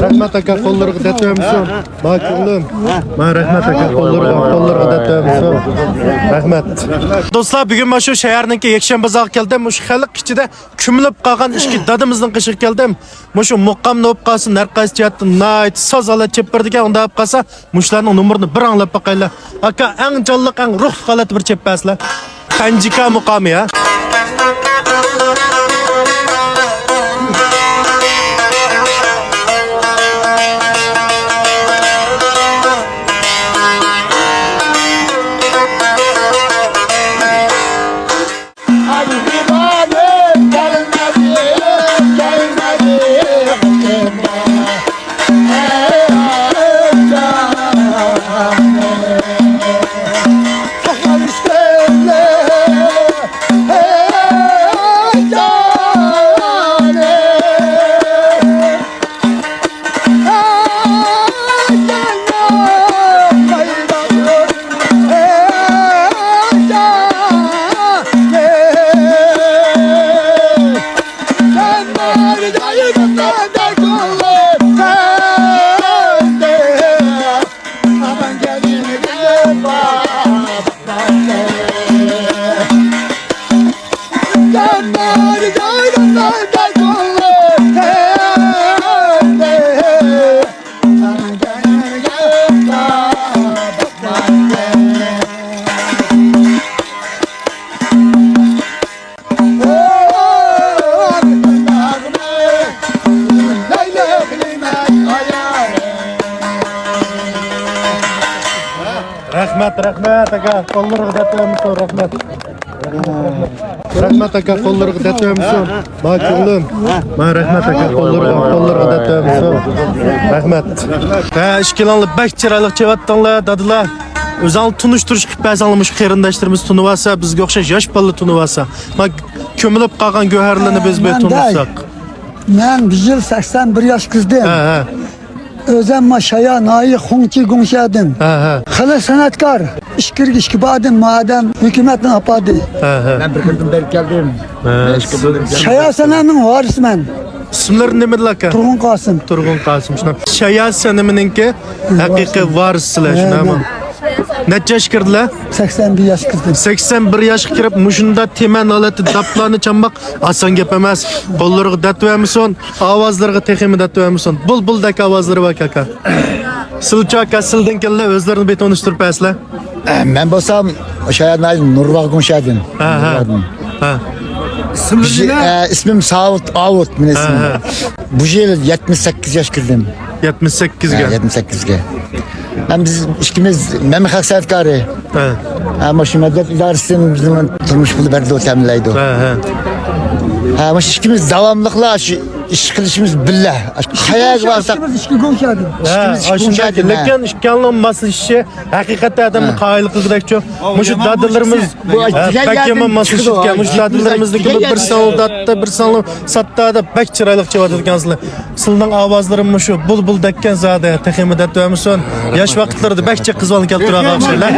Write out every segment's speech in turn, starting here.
Rahmat aka qo'llariga tatamisan. Bakulum. Ma rahmat aka qo'llariga tatamisan. Rahmat. Do'stlar, bugun mana shu shaharningki yakshanba bozorga keldim. Shu xalq ichida kumilib qolgan ishki dadimizning qishiga keldim. Mana shu muqqamni o'p qolsin, har qaysi jihatdan nayt sozalat chepirdigan unda olib qolsa, mushlarning nomerini bir anglab boqaylar. Aka eng jonliq, eng ruh holat bir chepaslar. Qanjika muqami ya. Rahmat aka qo'llariga tatamisan. Rahmat aka qo'llariga tatamisan. Bakulum. Ma rahmat aka qo'llariga tatamisan. Rahmat. Ha, ishkilanli bak chiroyli chevatdinglar, dadilar. O'zing tunishtirish qilib bersangiz qarindoshlarimiz tunivasa, bizga o'xshash yosh balla tunivasa. Ma ko'milib qolgan go'harlarni biz tunirsak. Men bir yil 81 yosh qizdim. Ha. Özem maşaya nayi xonçi gongşadım. Xala sanatkar. İşkirgişki badım madem hükümetin apadı. Ben bir kırdım belki geldim. Şaya sanamın varismen. İsimleri ne midir aka? Turgun Kasım. Turgun Kasım. Şaya sanamınınki hakiki varisler şuna mı? Neçe yaş kirdiler? 81 yaş kızdım. 81 yaş kirip muşunda temen aleti daplarını çambak asan gap emas. Qo'llariga datvermisin, ovozlariga teximi datvermisin. Bul-buldagi ovozlari bor aka. Silchi aka sildan kellar o'zlarini betonishtirib paslar. Ben bolsam Şaya nayi Nurvaq gongşadım. Ha. İsmim Saud Avut benim ismim. Bu yıl 78 yaş kırdım. 78'ge. 78'ge. Hem biz ikimiz Mehmet Haksatkarı. Ama şu medet idaresinin bizim turmuş bulu berdi o teminleydi. Ama ikimiz devamlıkla iş kılışımız billah. Hayal varsak. İşkimiz işki gongşadım. Lekin ishkanlığın masıl işi hakikaten adamın qaylı qildirakçı. Muşu dadırlarımız bakımın masıl işitken. Muşu dadırlarımızdaki bir sanlıdatta bir sanlı satta da bek çıraylık çıvadı dikansılı. Sıldan avazlarım muşu bul dekken zade teximi datvermisin. Yaş vakitleri bekçe kızvalın kelip durağı şeyler.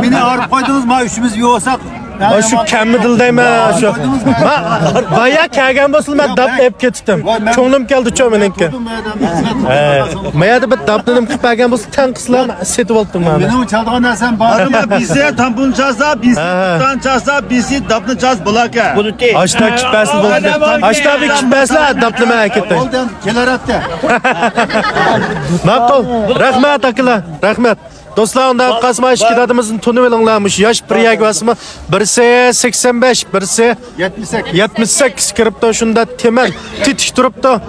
Beni ağırıp koydunuz mu? Üçümüz yoğursak. Şu kemmi dildeyim şu. Bayağı kâgen basıl ben dap hep kettim. Çoğunum geldi çoğumenenki. Mayada bir dap dedim kıpagen basıl ten kısılam setip oldum ben. Benim çaldığın nersen bağırma bize tampon çalsa, bizi tutan çalsa, bizi dapını çals bulaka. Açta kipaslı buldu. Açta bir kipaslı daplı merak ettim. Oldan keler attı. Makul. Rahmet akıla. Rahmet. Dostlar onda qasma işkidatımızın tonu velinlamış. Yaş priyak basımı birisi 85, birisi 78 kiripto şunda temel titiş turupto.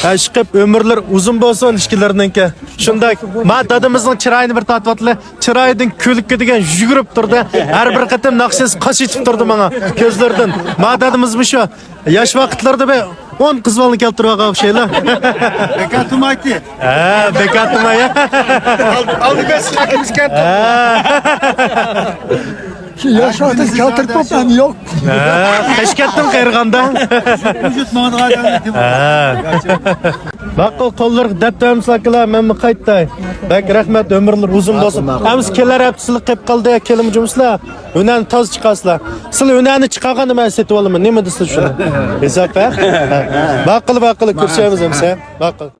Aşkıp ömürler uzun bolsun işkilerindeki. Şunda ma dadımızın çırayını bir tatvatlı. Çırayının külükü degen yügürüp durdu. Her bir katım naqsiz qaş etip durdu bana gözlerden. Ma dadımız bu şu. Yaş vakitlerde be 10 kızvalını keltirip ağab şeyler. Bekatım aytı. Bekatım ya. Aldı besini akımız kent. Yaşatır katır popam yok. Kaç kettin kayırganda? Vücut mağdurada Bak o kollar deptemiz akıla men mi kayıttay. Bak rahmet ömürler uzun olsun. Amiz keler hepsizlik kep kaldı ya kelim cümsler. Önen taz çıkaslar. Sılı öneni çıkarganı ben setip alayım. Ne mi desin şunu? Hesap ver. Bakılı bakılı kürsüyemiz hem sen. Bakılı.